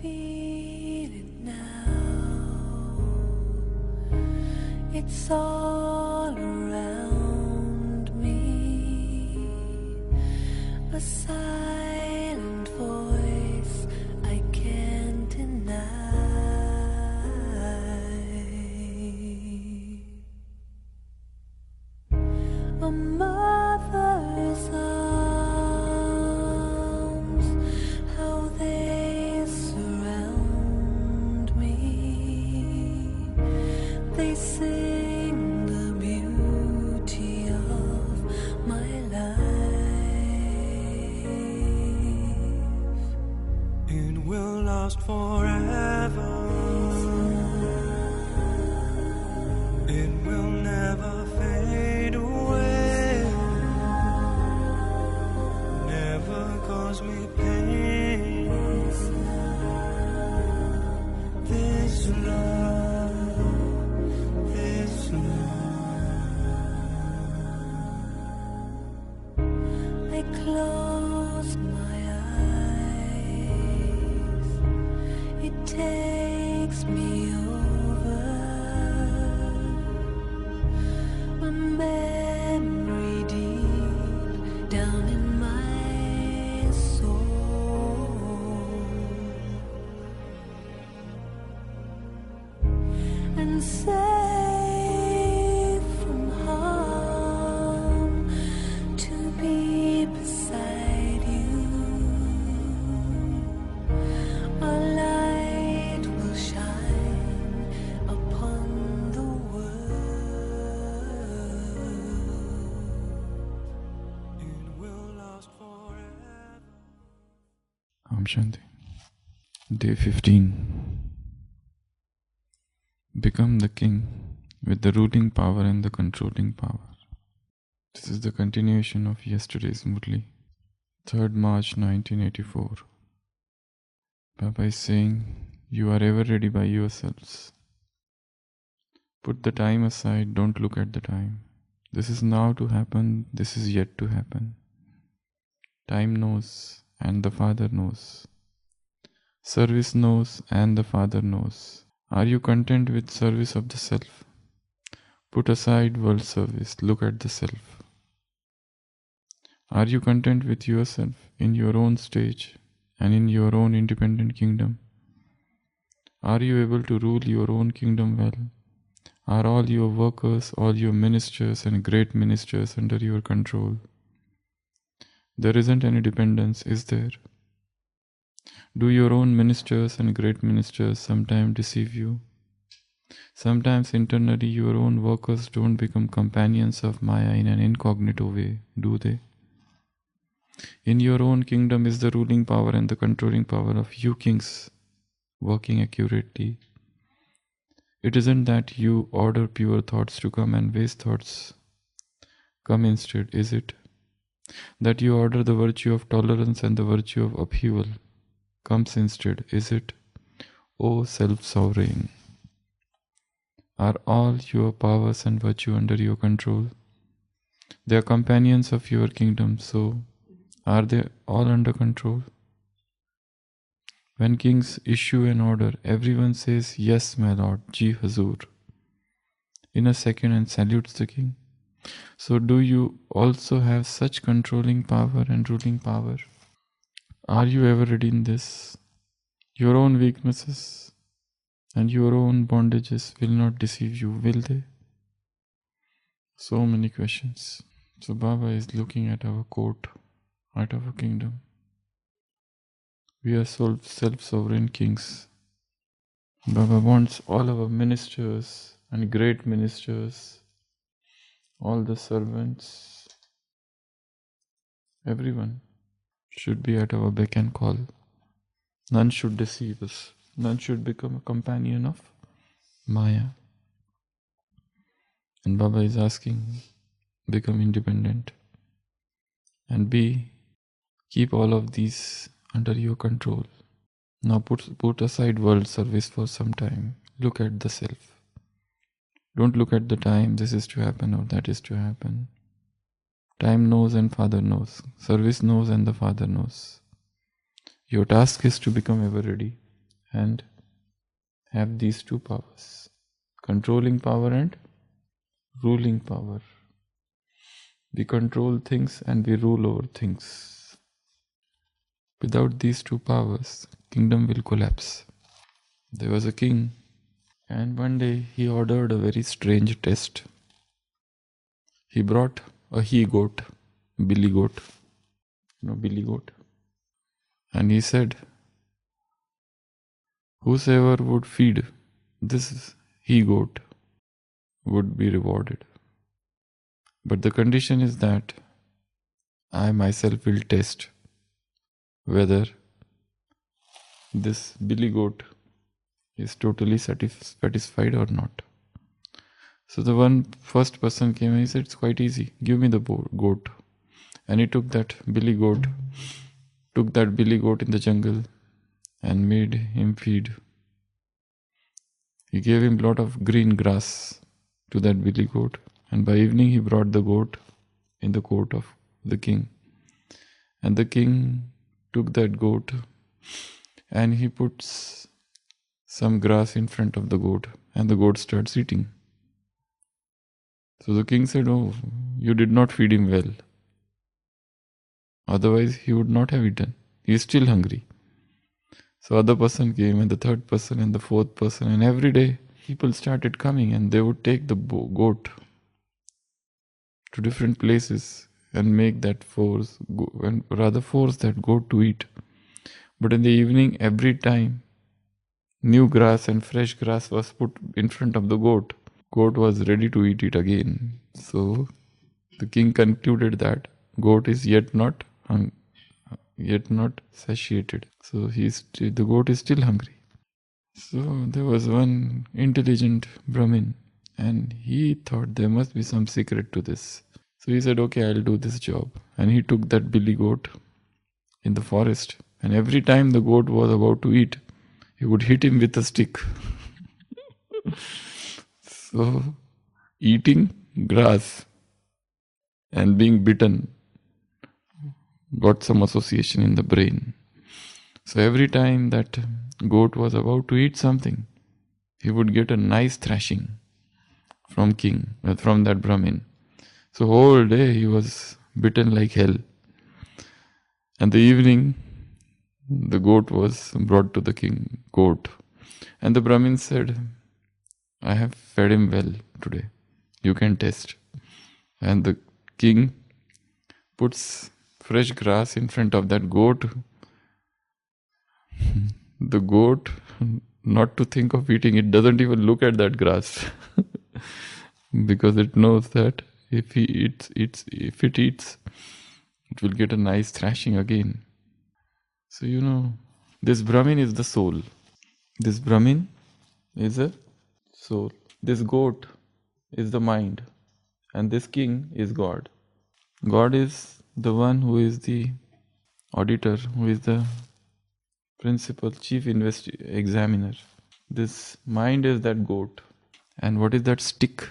feel it now. It's all around me. A silent voice I can't deny. A mother's arms, how they surround me. They sing the beauty of my life. It will last forever. It will never fade away. Never cause me pain. This love, this love. I close my eyes. It takes me over. A memory deep down in my soul. And safe from harm to be beside you. A light will shine upon the world. It will last forever. Shanti. Day 15. Become the king with the ruling power and the controlling power. This is the continuation of yesterday's Murli. 3rd March 1984. Baba is saying, you are ever ready by yourselves. Put the time aside, don't look at the time. This is now to happen, this is yet to happen. Time knows and the Father knows. Service knows and the Father knows. Are you content with service of the self? Put aside world service, look at the self. Are you content with yourself in your own stage and in your own independent kingdom? Are you able to rule your own kingdom well? Are all your workers, all your ministers and great ministers under your control? There isn't any dependence, is there? Do your own ministers and great ministers sometimes deceive you? Sometimes internally your own workers don't become companions of Maya in an incognito way, do they? In your own kingdom is the ruling power and the controlling power of you kings working accurately. It isn't that you order pure thoughts to come and waste thoughts come instead, is it? That you order the virtue of tolerance and the virtue of upheaval comes instead, is it? O self-sovereign, are all your powers and virtue under your control? They are companions of your kingdom, so are they all under control? When kings issue an order, everyone says, yes, my lord, Ji Hazur, in a second and salutes the king. So do you also have such controlling power and ruling power? Are you ever ready in this? Your own weaknesses and your own bondages will not deceive you, will they? So many questions. So Baba is looking at our court, at our kingdom. We are self-sovereign kings. Baba wants all our ministers and great ministers, all the servants, everyone should be at our beck and call. None should deceive us. None should become a companion of Maya. And Baba is asking, become independent and keep all of these under your control. Now put aside world service for some time. Look at the self. Don't look at the time, this is to happen or that is to happen. Time knows and Father knows. Service knows and the Father knows. Your task is to become ever ready and have these two powers, controlling power and ruling power. We control things and we rule over things. Without these two powers, kingdom will collapse. There was a king, and one day he ordered a very strange test. He brought a he-goat, billy goat, billy goat. And he said, whosoever would feed this he-goat would be rewarded. But the condition is that I myself will test whether this billy goat is totally satisfied or not. So the first person came and he said, it's quite easy, give me the goat. And he took that billy goat in the jungle and made him feed. He gave him a lot of green grass to that billy goat, and by evening he brought the goat in the court of the king. And the king took that goat and he puts some grass in front of the goat, and the goat starts eating. So the king said, oh, you did not feed him well. Otherwise he would not have eaten. He is still hungry. So other person came, and the third person and the fourth person, and every day people started coming and they would take the goat to different places and make that force that goat to eat. But in the evening, every time new grass and fresh grass was put in front of the goat was ready to eat it again. So the king concluded that goat is yet not satiated. So the goat is still hungry. So there was one intelligent Brahmin, and he thought there must be some secret to this. So he said, okay, I'll do this job. And he took that billy goat in the forest, and every time the goat was about to eat, he would hit him with a stick. So eating grass and being bitten got some association in the brain. So every time that goat was about to eat something, he would get a nice thrashing from that Brahmin. So whole day he was bitten like hell. And the evening, the goat was brought to the king court. And the Brahmin said, I have fed him well today. You can taste. And the king puts fresh grass in front of that goat. The goat, not to think of eating, it doesn't even look at that grass. Because it knows that if it eats, it will get a nice thrashing again. So this Brahmin is the soul. This Brahmin is a soul. This goat is the mind. And this king is God. God is the one who is the auditor, who is the principal chief examiner. This mind is that goat. And what is that stick?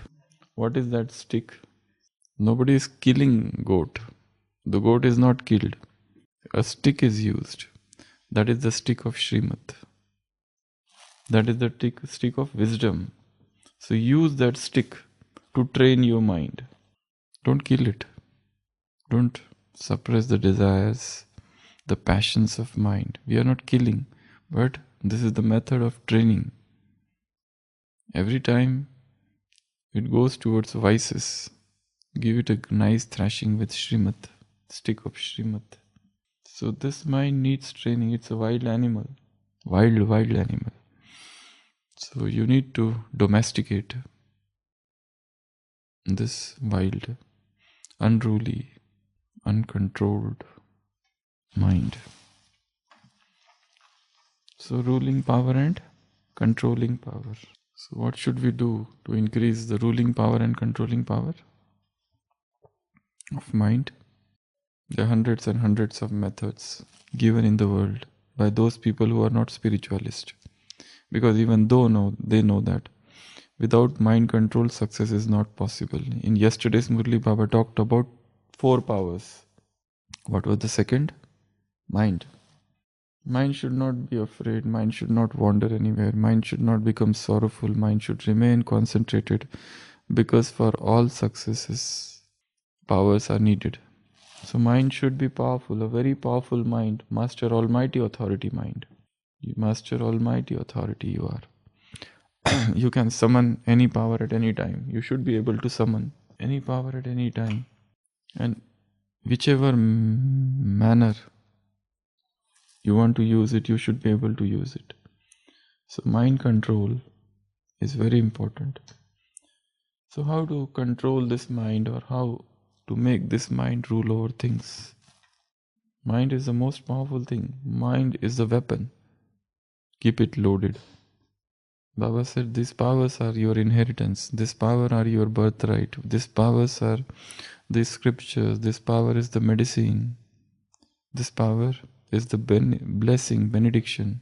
What is that stick? Nobody is killing goat. The goat is not killed. A stick is used. That is the stick of Srimad. That is the stick of wisdom. So use that stick to train your mind. Don't kill it. Don't suppress the desires, the passions of mind. We are not killing, but this is the method of training. Every time it goes towards vices, give it a nice thrashing with Srimad, stick of Srimad. So this mind needs training. It's a wild animal. Wild animal. So you need to domesticate this wild, unruly, uncontrolled mind. So ruling power and controlling power. So what should we do to increase the ruling power and controlling power of mind? There are hundreds and hundreds of methods given in the world by those people who are not spiritualists. Because even though they know that without mind control, success is not possible. In yesterday's Murli, Baba talked about 4 powers. What was the second? Mind. Mind should not be afraid, mind should not wander anywhere, mind should not become sorrowful, mind should remain concentrated, because for all successes, powers are needed. So mind should be powerful, a very powerful mind, master almighty authority mind. You master almighty authority you are. You can summon any power at any time. You should be able to summon any power at any time. And whichever manner you want to use it, you should be able to use it. So mind control is very important. So how to control this mind, or how to make this mind rule over things? Mind is the most powerful thing. Mind is the weapon. Keep it loaded. Baba said, these powers are your inheritance. This power are your birthright. These powers are the scriptures. This power is the medicine. This power is the blessing, benediction.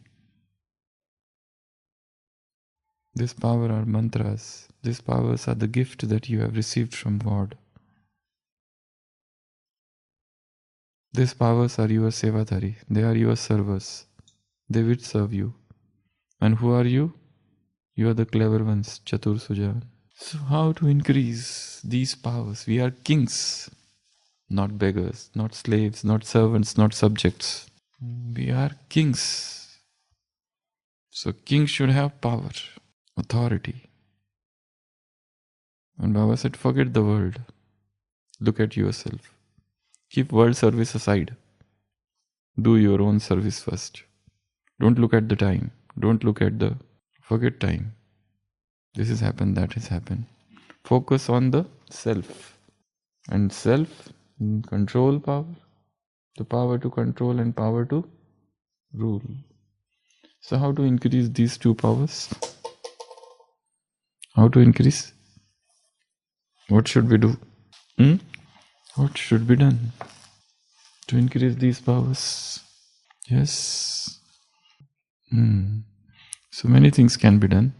This power are mantras. These powers are the gift that you have received from God. These powers are your sevadari. They are your servers. They will serve you. And who are you? You are the clever ones, Chatur Sujan. So how to increase these powers? We are kings, not beggars, not slaves, not servants, not subjects. We are kings. So kings should have power, authority. And Baba said, forget the world. Look at yourself. Keep world service aside. Do your own service first. Don't look at the time. Don't look at the... Forget time. This has happened, that has happened. Focus on the self. And self, control power. The power to control and power to rule. So how to increase these two powers? How to increase? What should we do? What should be done to increase these powers? Yes. So many things can be done.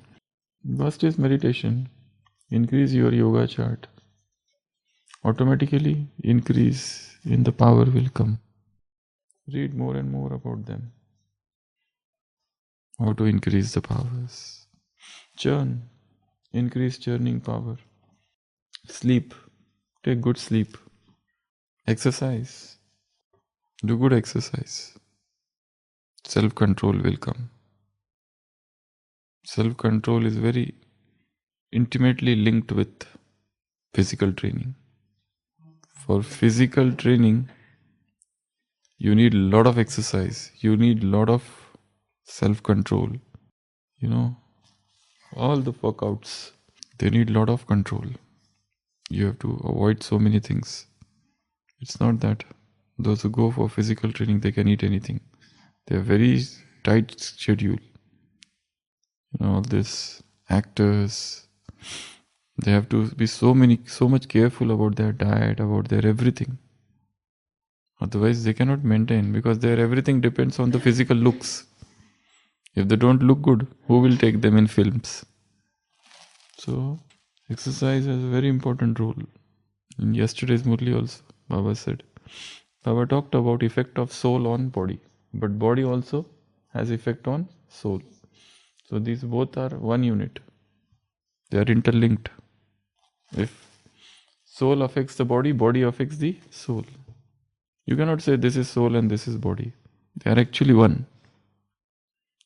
First is meditation. Increase your yoga chart. Automatically increase in the power will come. Read more and more about them. How to increase the powers. Churn. Increase churning power. Sleep. Take good sleep. Exercise. Do good exercise. Self-control will come. Self-control is very intimately linked with physical training. For physical training, you need a lot of exercise. You need a lot of self-control. All the workouts, they need a lot of control. You have to avoid so many things. It's not that those who go for physical training, they can eat anything. They have very tight schedule. All these actors, they have to be so much careful about their diet, about their everything. Otherwise, they cannot maintain, because their everything depends on the physical looks. If they don't look good, who will take them in films? So, exercise has a very important role. In yesterday's Murli also, Baba said. Baba talked about effect of soul on body, but body also has effect on soul. So these both are one unit. They are interlinked. If soul affects the body, body affects the soul. You cannot say this is soul and this is body. They are actually one.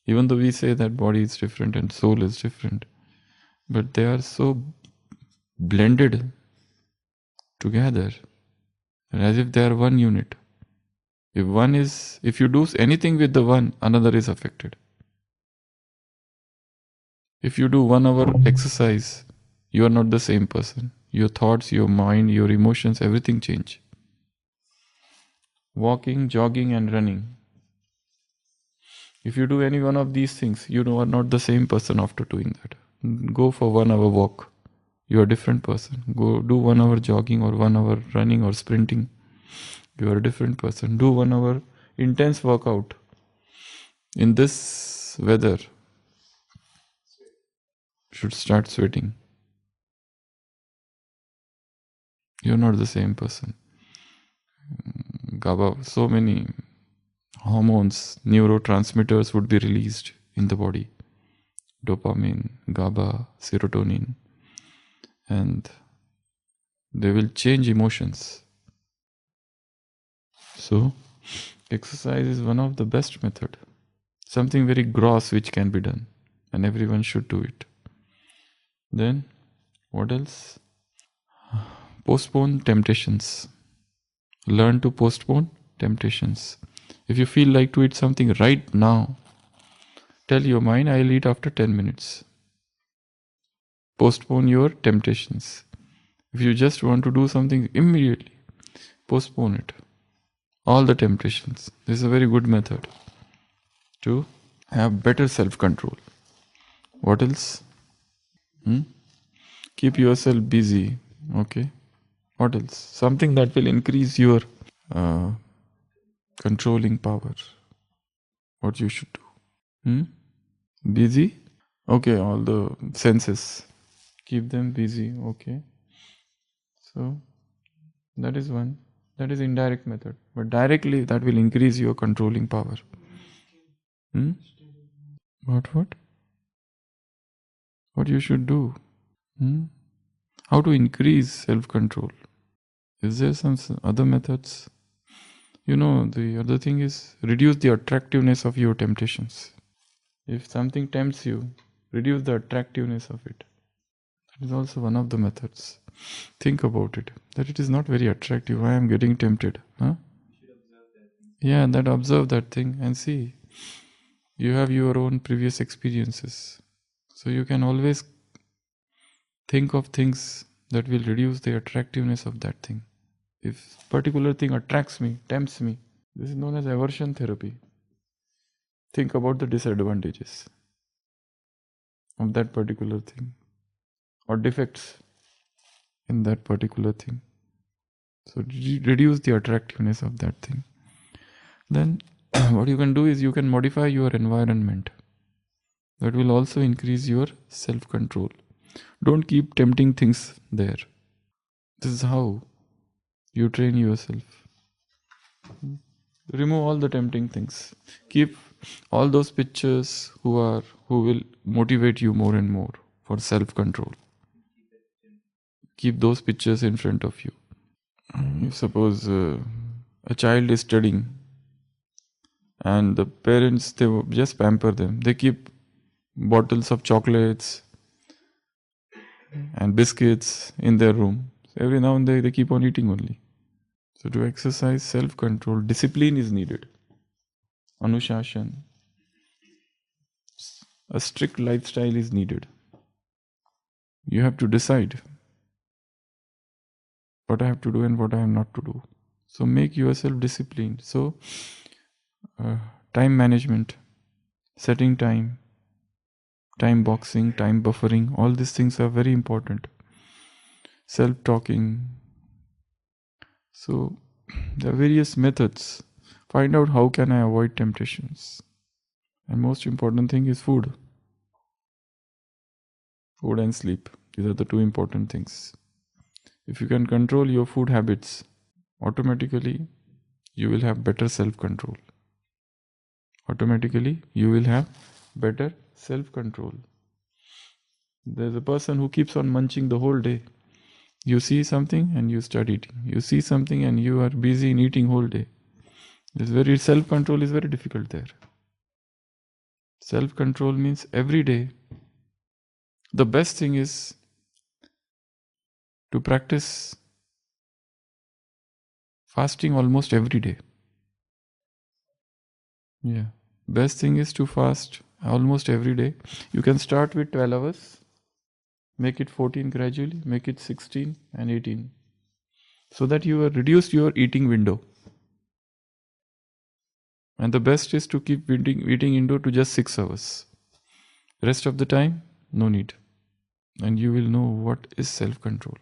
Even though we say that body is different and soul is different, but they are so blended together as if they are one unit. If you do anything with the one, another is affected. If you do 1 hour exercise, you are not the same person. Your thoughts, your mind, your emotions, everything change. Walking, jogging and running. If you do any one of these things, you are not the same person after doing that. Go for 1 hour walk. You are a different person. Go do 1 hour jogging or 1 hour running or sprinting. You are a different person. Do 1 hour intense workout. In this weather, should start sweating. You're not the same person. Gaba, so many hormones, neurotransmitters would be released in the body. Dopamine, GABA, serotonin. And they will change emotions. So, exercise is one of the best method. Something very gross which can be done. And everyone should do it. Then, what else? Postpone temptations. Learn to postpone temptations. If you feel like to eat something right now, tell your mind, I'll eat after 10 minutes. Postpone your temptations. If you just want to do something immediately, postpone it. All the temptations. This is a very good method to have better self-control. What else? Keep yourself busy. Okay. What else? Something that will increase your controlling power. What you should do? Busy? Okay, all the senses. Keep them busy. Okay. So, that is one. That is indirect method. But directly, that will increase your controlling power. What? What you should do? How to increase self-control? Is there some other methods? The other thing is reduce the attractiveness of your temptations. If something tempts you, reduce the attractiveness of it. That is also one of the methods. Think about it. That it is not very attractive. Why I am getting tempted? Observe that thing and see. You have your own previous experiences. So you can always think of things that will reduce the attractiveness of that thing. If particular thing attracts me, tempts me, this is known as aversion therapy. Think about the disadvantages of that particular thing or defects in that particular thing. So reduce the attractiveness of that thing. Then what you can do is you can modify your environment. That will also increase your self-control. Don't keep tempting things there. This is how you train yourself. Remove all the tempting things. Keep all those pictures who will motivate you more and more for self-control. Keep those pictures in front of you. If suppose a child is studying and the parents, they just pamper them. They keep bottles of chocolates and biscuits in their room. So every now and then they keep on eating only. So to exercise self-control, discipline is needed. Anushashan. A strict lifestyle is needed. You have to decide what I have to do and what I am not to do. So make yourself disciplined. So time management, setting time boxing, time buffering, all these things are very important. Self-talking. So there are various methods. Find out how can I avoid temptations. And most important thing is food. Food and sleep. These are the two important things. If you can control your food habits, automatically you will have better self-control. Automatically you will have better self-control. There's a person who keeps on munching the whole day. You see something and you start eating. You see something and you are busy in eating whole day. Self-control is very difficult there. Self-control means every day. The best thing is to practice fasting almost every day. Best thing is to fast almost every day. You can start with 12 hours, make it 14 gradually, make it 16 and 18. So that you have reduced your eating window. And the best is to keep eating window to just 6 hours. Rest of the time, no need. And you will know what is self-control.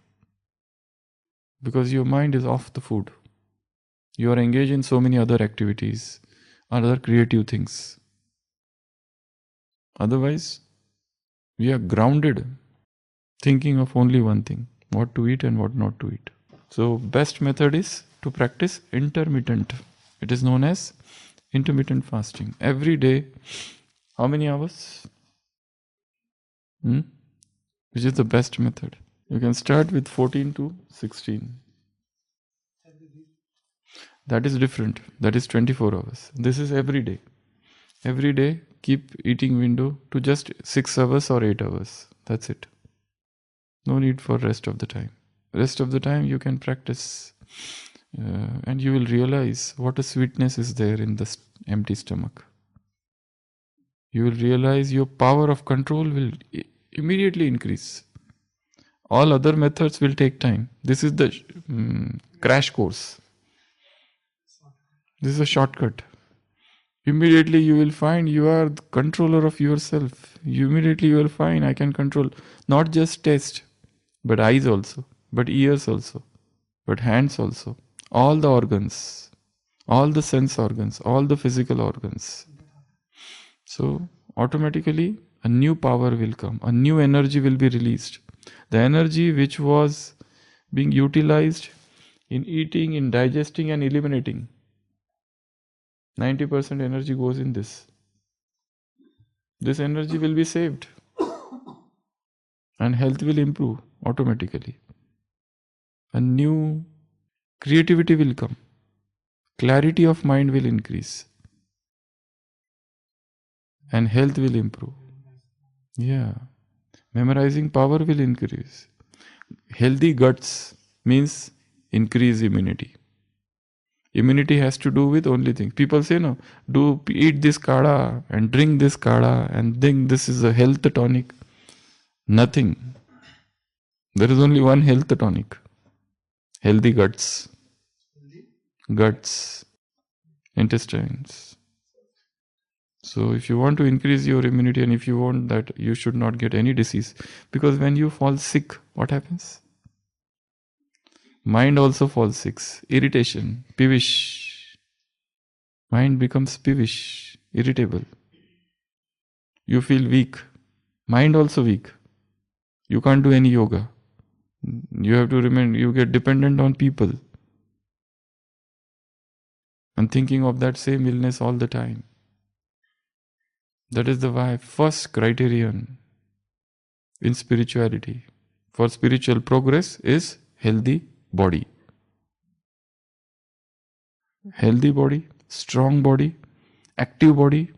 Because your mind is off the food. You are engaged in so many other activities, other creative things. Otherwise, we are grounded, thinking of only one thing, what to eat and what not to eat. So, best method is to practice intermittent. It is known as Intermittent fasting. Every day. How many hours? Which is the best method? You can start with 14 to 16. That is different. That is 24 hours. This is every day. Every day, keep eating window to just 6 hours or 8 hours. That's it. No need for rest of the time. Rest of the time you can practice and you will realize what a sweetness is there in the empty stomach. You will realize your power of control will immediately increase. All other methods will take time. This is the crash course. This is a shortcut. Immediately you will find you are the controller of yourself. Immediately you will find I can control not just taste, but eyes also, but ears also, but hands also. All the organs, all the sense organs, all the physical organs. So automatically a new power will come, a new energy will be released. The energy which was being utilized in eating, in digesting and eliminating. 90% energy goes in this. This energy will be saved and health will improve automatically. A new creativity will come. Clarity of mind will increase. And health will improve. Yeah. Memorizing power will increase. Healthy guts means increase immunity. Immunity has to do with only things. People say, no, eat this kada and drink this kada and think this is a health tonic. Nothing. There is only one health tonic. Healthy guts. Guts. Intestines. So if you want to increase your immunity and if you want that, you should not get any disease. Because when you fall sick, what happens? Mind also falls sick. Irritation, peevish. Mind becomes peevish, irritable. You feel weak. Mind also weak. You can't do any yoga. You have to remain, you get dependent on people. And thinking of that same illness all the time. That is the why first criterion in spirituality for spiritual progress is healthy body. Healthy body, strong body, active body.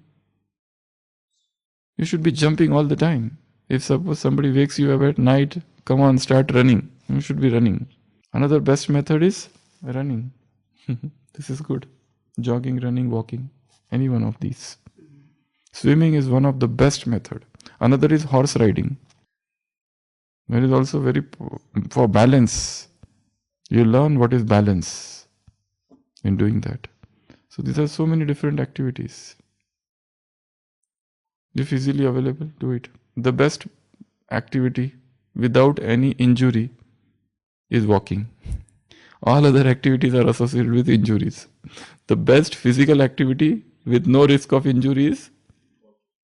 You should be jumping all the time. If suppose somebody wakes you up at night, come on, start running. You should be running. Another best method is running. This is good. Jogging, running, walking. Any one of these. Swimming is one of the best method. Another is horse riding. That is also very for balance. You learn what is balance in doing that. So these are so many different activities. If easily available, do it. The best activity without any injury is walking. All other activities are associated with injuries. The best physical activity with no risk of injury is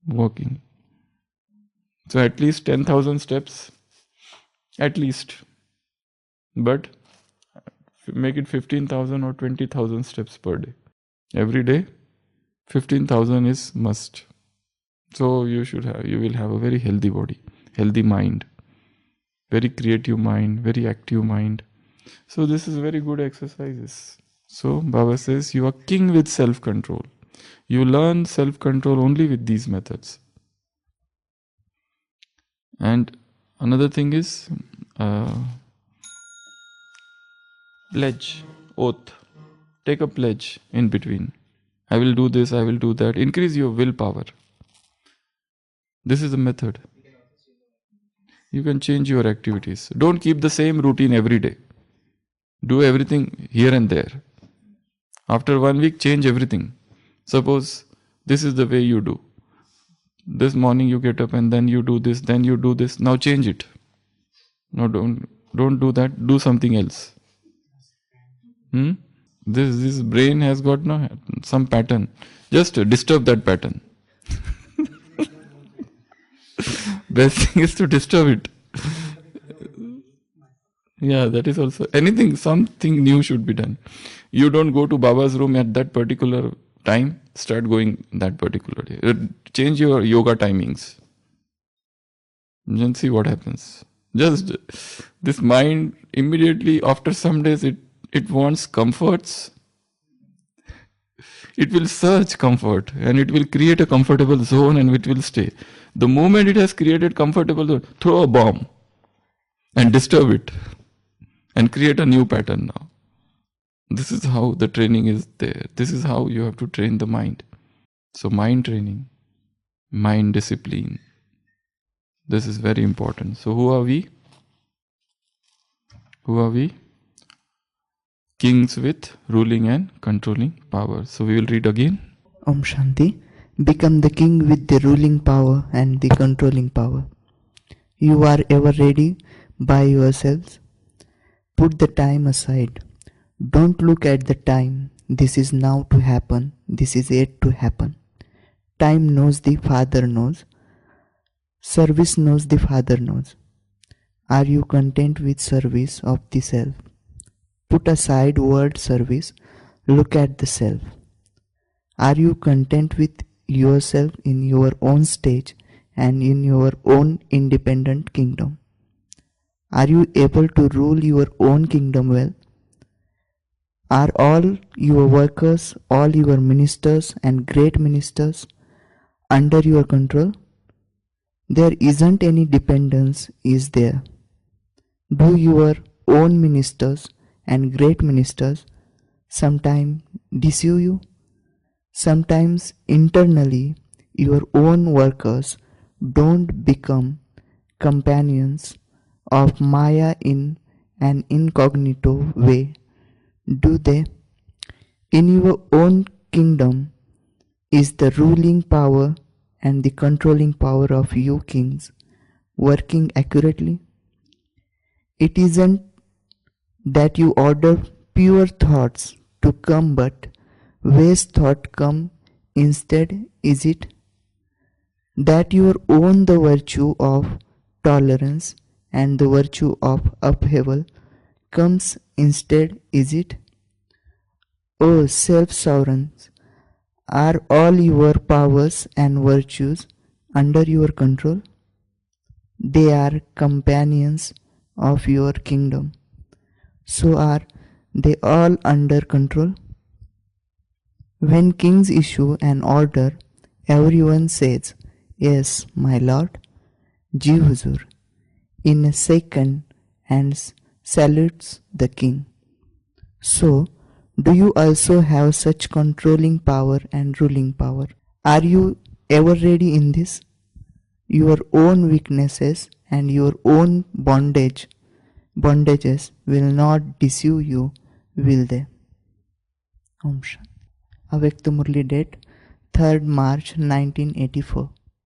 walking. So at least 10,000 steps. At least. But make it 15,000 or 20,000 steps per day. Every day, 15,000 is must. So you will have a very healthy body, healthy mind, very creative mind, very active mind. So this is very good exercises. So Baba says you are king with self-control. You learn self-control only with these methods. And another thing is pledge, oath. Take a pledge in between. I will do this, I will do that. Increase your willpower. This is the method. You can change your activities. Don't keep the same routine every day. Do everything here and there. After 1 week, change everything. Suppose this is the way you do. This morning you get up and then you do this, then you do this. Now change it. No, don't do that. Do something else. This brain has got some pattern. Just disturb that pattern. Best thing is to disturb it. Yeah, that is also something new should be done. You don't go to Baba's room at that particular time, start going that particular day. Change your yoga timings. And see what happens. Just this mind immediately after some days it wants comforts. It will search comfort and it will create a comfortable zone and it will stay. The moment it has created comfortable zone, throw a bomb and disturb it and create a new pattern now. This is how the training is there. This is how you have to train the mind. So mind training, mind discipline. This is very important. So who are we? Who are we? Kings with ruling and controlling power. So we will read again. Om Shanti. Become the king with the ruling power and the controlling power. You are ever ready by yourselves. Put the time aside. Don't look at the time. This is now to happen. This is yet to happen. Time knows the Father knows. Service knows the Father knows. Are you content with service of the self? Put aside word service. Look at the self. Are you content with yourself in your own stage and in your own independent kingdom? Are you able to rule your own kingdom well? Are all your workers, all your ministers and great ministers under your control? There isn't any dependence, is there? Do your own ministers and great ministers sometimes deceive you? Sometimes internally your own workers don't become companions of Maya in an incognito way, do they? In your own kingdom is the ruling power and the controlling power of you kings working accurately? It isn't that you order pure thoughts to come, but waste thought come instead, is it? That you own the virtue of tolerance and the virtue of upheaval comes instead, is it? O self-sovereigns, are all your powers and virtues under your control? They are companions of your kingdom. So are they all under control? When kings issue an order, everyone says, "Yes, my lord, Ji Huzur," in a second and salutes the king. So, do you also have such controlling power and ruling power? Are you ever ready in this? Your own weaknesses and your own bondages will not deceive you, will they? Om Shanti. Awake to Murli date 3rd March 1984.